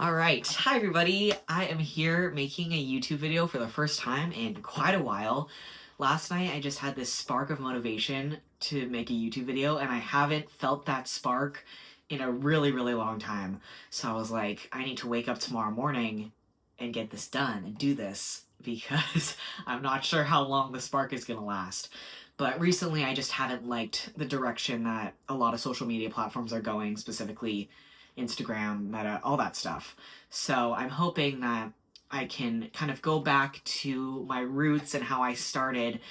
All right. Hi, everybody. I am here making a YouTube video for the first time in quite a while. Last night, I just had this spark of motivation to make a YouTube video, and I haven't felt that spark in a really, really long time. So I was like, I need to wake up tomorrow morning and get this done and do this because I'm not sure how long the spark is going to last. But recently, I just haven't liked the direction that a lot of social media platforms are going, specifically Instagram, Meta, all that stuff. So I'm hoping that I can kind of go back to my roots and how I started,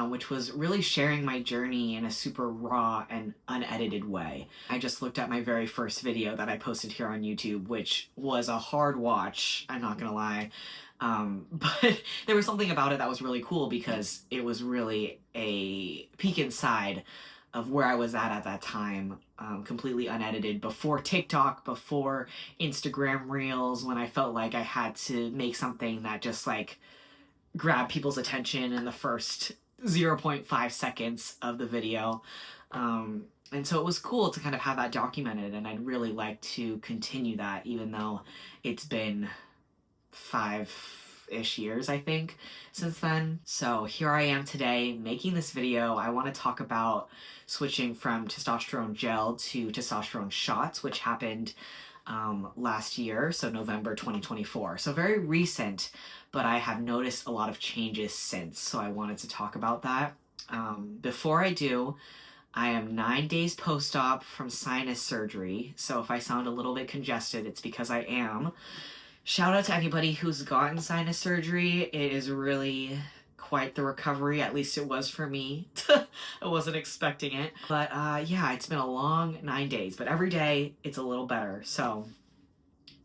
which was really sharing my journey in a super raw and unedited way. I just looked at my very first video that I posted here on YouTube, which was a hard watch, I'm not gonna lie. But there was something about it that was really cool because it was really a peek inside of where I was at that time, completely unedited, before TikTok, before Instagram Reels, when I felt like I had to make something that just like grabbed people's attention in the first 0.5 seconds of the video. And so it was cool to kind of have that documented, and I'd really like to continue that, even though it's been 5-ish years, I think, since then. So here I am today making this video. I want to talk about switching from testosterone gel to testosterone shots, which happened last year, so November 2024. So very recent, but I have noticed a lot of changes since, so I wanted to talk about that. Before I do, I am 9 days post-op from sinus surgery, so if I sound a little bit congested, it's because I am. Shout out to anybody who's gotten sinus surgery. It is really quite the recovery, at least it was for me. I wasn't expecting it. But yeah, it's been a long 9 days, but every day it's a little better. So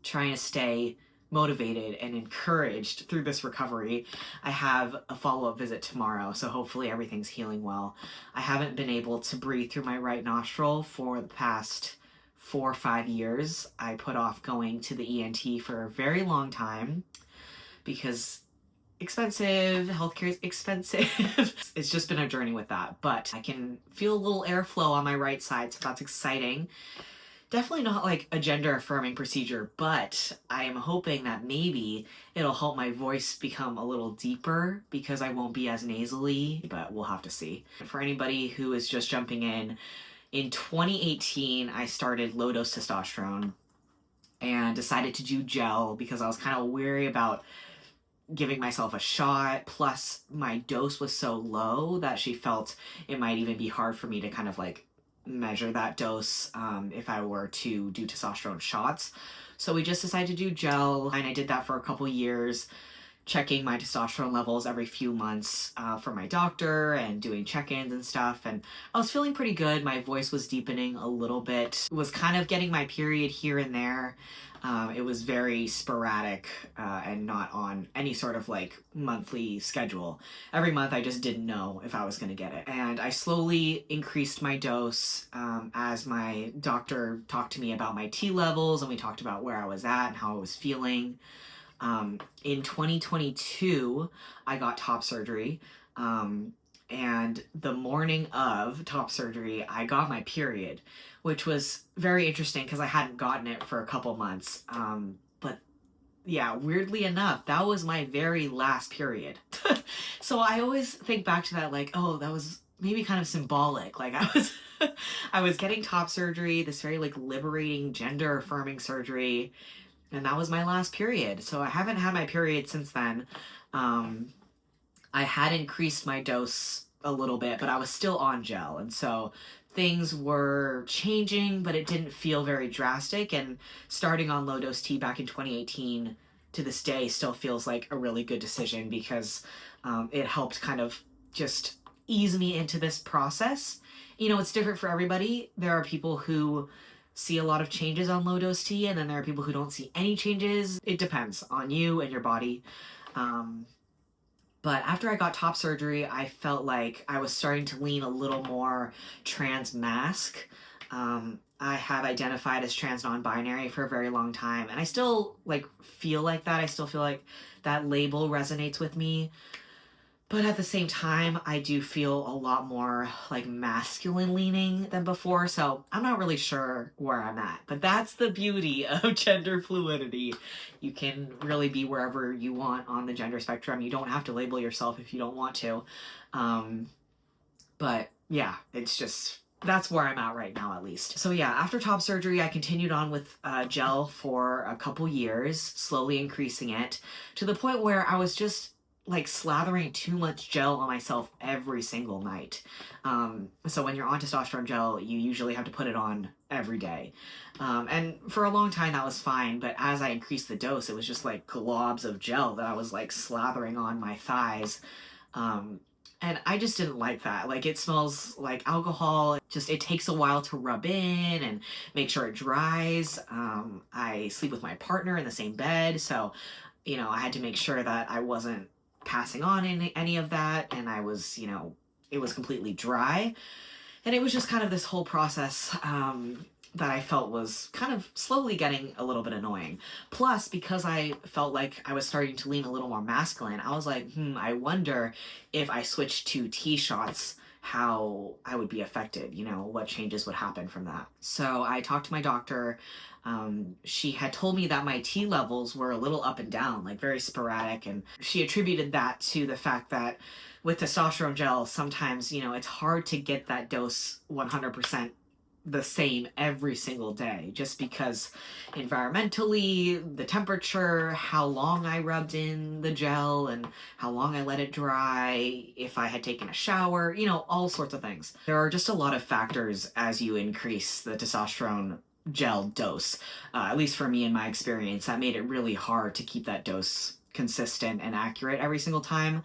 trying to stay motivated and encouraged through this recovery. I have a follow-up visit tomorrow, so hopefully everything's healing well. I haven't been able to breathe through my right nostril for the past 4 or 5 years. I put off going to the ENT for a very long time because expensive, healthcare is expensive. It's just been a journey with that, but I can feel a little airflow on my right side, so that's exciting. Definitely not like a gender-affirming procedure, but I am hoping that maybe it'll help my voice become a little deeper because I won't be as nasally, but we'll have to see. For anybody who is just jumping in 2018, I started low-dose testosterone and decided to do gel because I was kind of weary about giving myself a shot. Plus, my dose was so low that she felt it might even be hard for me to kind of like measure that dose if I were to do testosterone shots. So we just decided to do gel, and I did that for a couple years, checking my testosterone levels every few months for my doctor and doing check-ins and stuff, and I was feeling pretty good. My voice was deepening a little bit, was kind of getting my period here and there. It was very sporadic and not on any sort of like monthly schedule. Every month I just didn't know if I was going to get it. And I slowly increased my dose as my doctor talked to me about my T levels, and we talked about where I was at and how I was feeling. In 2022, I got top surgery. And the morning of top surgery, I got my period, which was very interesting because I hadn't gotten it for a couple months. But yeah, weirdly enough, that was my very last period. So I always think back to that like, oh, that was maybe kind of symbolic. Like I was getting top surgery, this very like liberating, gender-affirming surgery, and that was my last period. So I haven't had my period since then. I had increased my dose a little bit, but I was still on gel, and so things were changing, but it didn't feel very drastic. And starting on low-dose T back in 2018 to this day still feels like a really good decision because it helped kind of just ease me into this process. You know, it's different for everybody. There are people who see a lot of changes on low-dose T, and then there are people who don't see any changes. It depends on you and your body. But after I got top surgery, I felt like I was starting to lean a little more trans mask. I have identified as trans non-binary for a very long time, and I still like feel like that. I still feel like that label resonates with me. But at the same time, I do feel a lot more like masculine leaning than before, so I'm not really sure where I'm at. But that's the beauty of gender fluidity. You can really be wherever you want on the gender spectrum. You don't have to label yourself if you don't want to. Um, but yeah, it's just, that's where I'm at right now, at least. So yeah, after top surgery, I continued on with gel for a couple years, slowly increasing it to the point where I was just like slathering too much gel on myself every single night. So when you're on testosterone gel, you usually have to put it on every day. And for a long time that was fine, but as I increased the dose, it was just like globs of gel that I was like slathering on my thighs. Um, and I just didn't like that. Like, it smells like alcohol. Just, it takes a while to rub in and make sure it dries. I sleep with my partner in the same bed, so, I had to make sure that I wasn't passing on any of that, and I was, it was completely dry. And it was just kind of this whole process that I felt was kind of slowly getting a little bit annoying. Plus, because I felt like I was starting to lean a little more masculine, I was like, I wonder if I switched to T-shots, how I would be affected, what changes would happen from that. So I talked to my doctor. She had told me that my T levels were a little up and down, like very sporadic, and she attributed that to the fact that with testosterone gel, sometimes, it's hard to get that dose 100% the same every single day, just because environmentally, the temperature, how long I rubbed in the gel, and how long I let it dry, if I had taken a shower, all sorts of things. There are just a lot of factors as you increase the testosterone gel dose, at least for me in my experience, that made it really hard to keep that dose consistent and accurate every single time.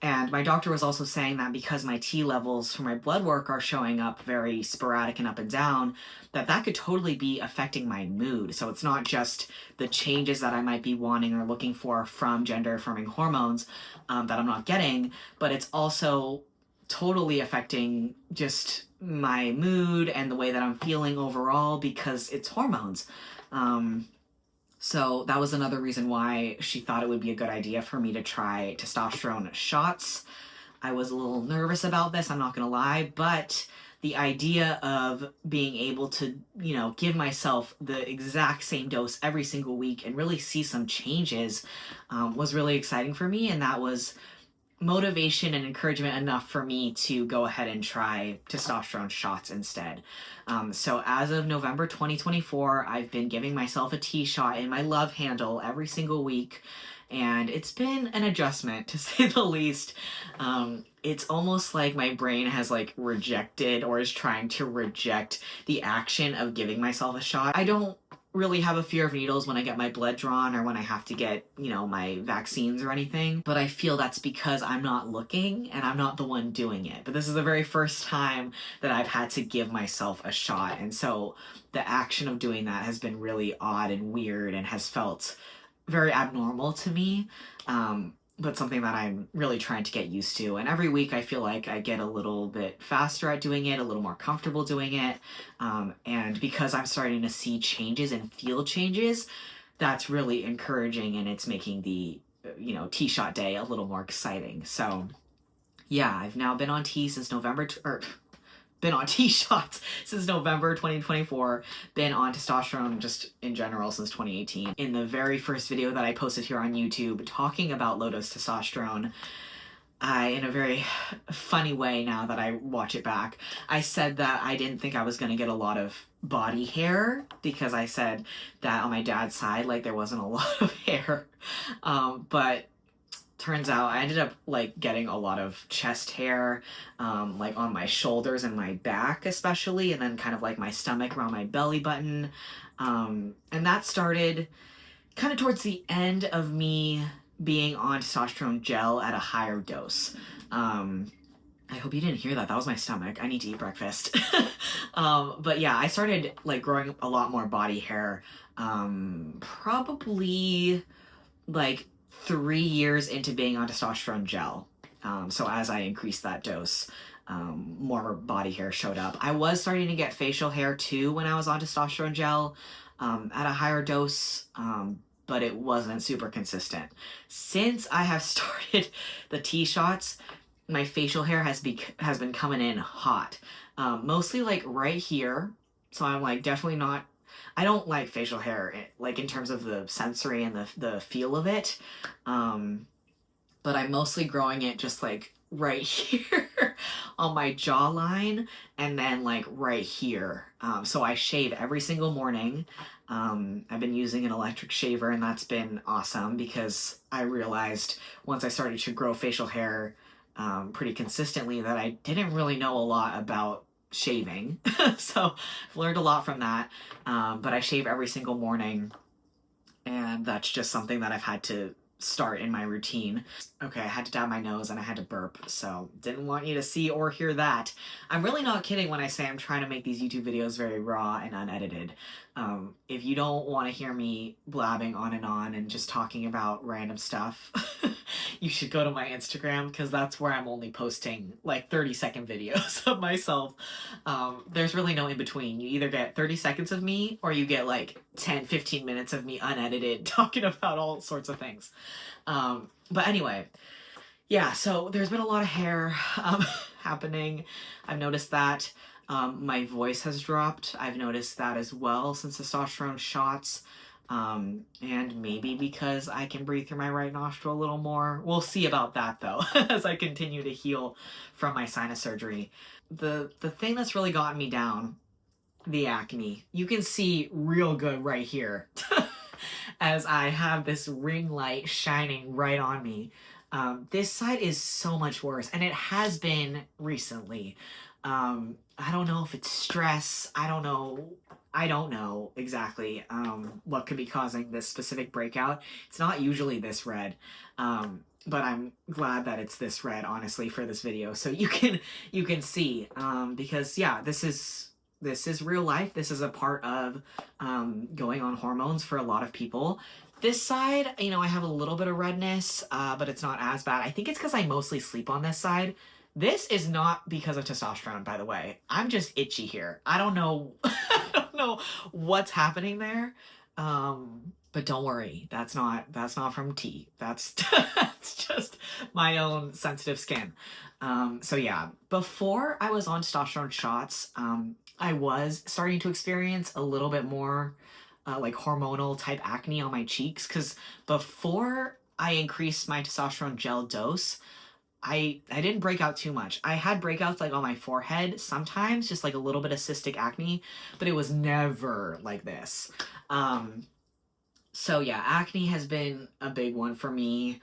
And my doctor was also saying that because my T levels for my blood work are showing up very sporadic and up and down, that could totally be affecting my mood. So it's not just the changes that I might be wanting or looking for from gender-affirming hormones that I'm not getting, but it's also totally affecting just my mood and the way that I'm feeling overall because it's hormones. So that was another reason why she thought it would be a good idea for me to try testosterone shots. I was a little nervous about this, I'm not gonna lie, but the idea of being able to, give myself the exact same dose every single week and really see some changes was really exciting for me, and that was motivation and encouragement enough for me to go ahead and try testosterone shots instead. So as of November 2024, I've been giving myself a T-shot in my love handle every single week, and it's been an adjustment to say the least. It's almost like my brain has like rejected or is trying to reject the action of giving myself a shot. I don't really have a fear of needles when I get my blood drawn or when I have to get, my vaccines or anything. But I feel that's because I'm not looking and I'm not the one doing it. But this is the very first time that I've had to give myself a shot. And so the action of doing that has been really odd and weird and has felt very abnormal to me. But something that I'm really trying to get used to. And every week I feel like I get a little bit faster at doing it, a little more comfortable doing it. And because I'm starting to see changes and feel changes, that's really encouraging, and it's making the, T-shot day a little more exciting. So yeah, I've now been on T since been on T-shots since November 2024, been on testosterone just in general since 2018. In the very first video that I posted here on YouTube talking about low-dose testosterone, in a very funny way now that I watch it back, I said that I didn't think I was going to get a lot of body hair because I said that on my dad's side, like, there wasn't a lot of hair. But turns out I ended up like getting a lot of chest hair, like on my shoulders and my back especially, and then kind of like my stomach around my belly button. And that started kind of towards the end of me being on testosterone gel at a higher dose. I hope you didn't hear that. That was my stomach. I need to eat breakfast. But yeah, I started like growing a lot more body hair, probably like 3 years into being on testosterone gel. So as I increased that dose, more body hair showed up. I was starting to get facial hair too when I was on testosterone gel at a higher dose, but it wasn't super consistent. Since I have started the T shots, my facial hair has been coming in hot, mostly like right here. So I'm like definitely not. I don't like facial hair like in terms of the sensory and the feel of it, but I'm mostly growing it just like right here on my jawline and then like right here. So I shave every single morning. I've been using an electric shaver and that's been awesome because I realized once I started to grow facial hair pretty consistently that I didn't really know a lot about shaving. So I've learned a lot from that. But I shave every single morning and that's just something that I've had to start in my routine. Okay, I had to dab my nose and I had to burp, so didn't want you to see or hear that. I'm really not kidding when I say I'm trying to make these YouTube videos very raw and unedited. If you don't want to hear me blabbing on and just talking about random stuff, you should go to my Instagram because that's where I'm only posting like 30-second videos of myself. There's really no in between. You either get 30 seconds of me or you get like 10-15 minutes of me unedited talking about all sorts of things. But anyway, yeah, so there's been a lot of hair happening. I've noticed that. My voice has dropped. I've noticed that as well since testosterone shots. And maybe because I can breathe through my right nostril a little more. We'll see about that though, as I continue to heal from my sinus surgery. The thing that's really gotten me down, the acne. You can see real good right here as I have this ring light shining right on me. This side is so much worse, and it has been recently. I don't know if it's stress. I don't know exactly what could be causing this specific breakout. It's not usually this red, but I'm glad that it's this red, honestly, for this video, so you can see because yeah, this is real life. This is a part of going on hormones for a lot of people. This side, you know, I have a little bit of redness, but it's not as bad. I think it's because I mostly sleep on this side. This is not because of testosterone, by the way. I'm just itchy here. I don't know, I don't know what's happening there. But don't worry, that's not from tea. That's that's just my own sensitive skin. So yeah, before I was on testosterone shots, I was starting to experience a little bit more like hormonal type acne on my cheeks because before I increased my testosterone gel dose, I didn't break out too much. I had breakouts like on my forehead sometimes, just like a little bit of cystic acne, but it was never like this. So yeah, acne has been a big one for me.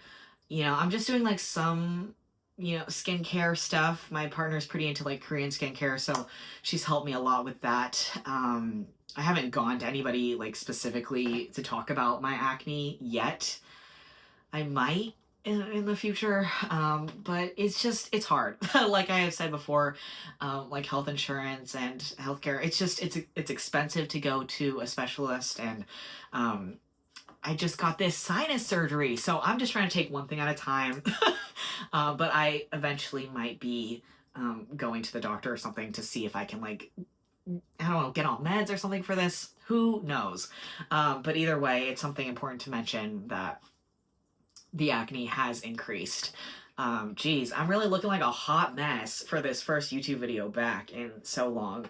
You know, I'm just doing like some, you know, skincare stuff. My partner's pretty into like Korean skincare, so she's helped me a lot with that. I haven't gone to anybody like specifically to talk about my acne yet. I might in the future, but it's hard. Like I have said before, like health insurance and healthcare, it's expensive to go to a specialist, and I just got this sinus surgery, so I'm just trying to take one thing at a time. But I eventually might be going to the doctor or something to see if I can, like, I don't know, get on meds or something for this. Who knows? But either way, it's something important to mention that the acne has increased. Geez, I'm really looking like a hot mess for this first YouTube video back in so long.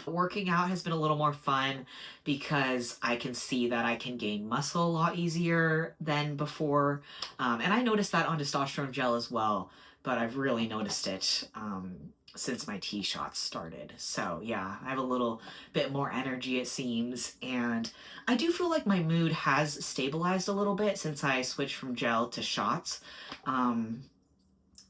Working out has been a little more fun because I can see that I can gain muscle a lot easier than before. And I noticed that on testosterone gel as well, but I've really noticed it since my T shots started. So yeah, I have a little bit more energy, it seems, and I do feel like my mood has stabilized a little bit since I switched from gel to shots.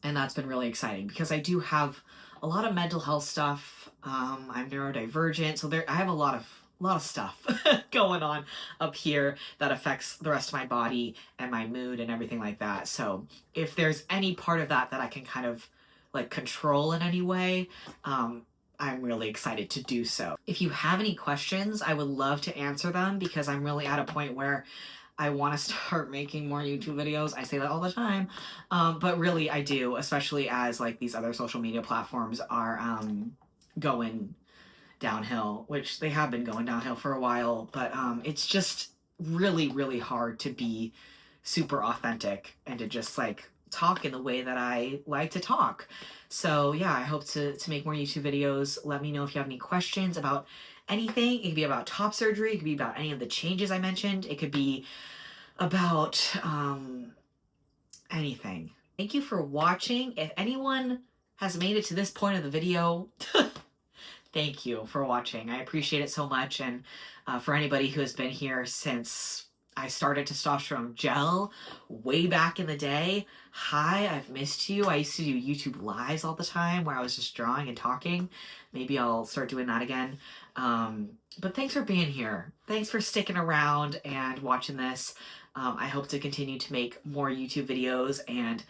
And that's been really exciting because I do have a lot of mental health stuff. I'm neurodivergent, so I have a lot of stuff going on up here that affects the rest of my body and my mood and everything like that. So if there's any part of that that I can kind of like control in any way, I'm really excited to do so. If you have any questions, I would love to answer them because I'm really at a point where I want to start making more YouTube videos. I say that all the time, but really I do, especially as like these other social media platforms are going downhill, which they have been going downhill for a while, but it's just really, really hard to be super authentic and to just like talk in the way that I like to talk. So yeah, I hope to make more YouTube videos. Let me know if you have any questions about anything. It could be about top surgery. It could be about any of the changes I mentioned. It could be about anything. Thank you for watching. If anyone has made it to this point of the video, thank you for watching. I appreciate it so much. And for anybody who has been here since I started testosterone gel way back in the day, hi, I've missed you. I used to do YouTube lives all the time where I was just drawing and talking. Maybe I'll start doing that again. But thanks for being here. Thanks for sticking around and watching this. I hope to continue to make more YouTube videos and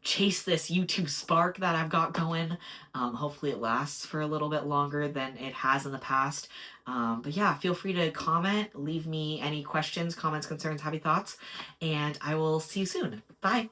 chase this YouTube spark that I've got going. Hopefully it lasts for a little bit longer than it has in the past. But yeah, feel free to comment, leave me any questions, comments, concerns, happy thoughts, and I will see you soon. Bye.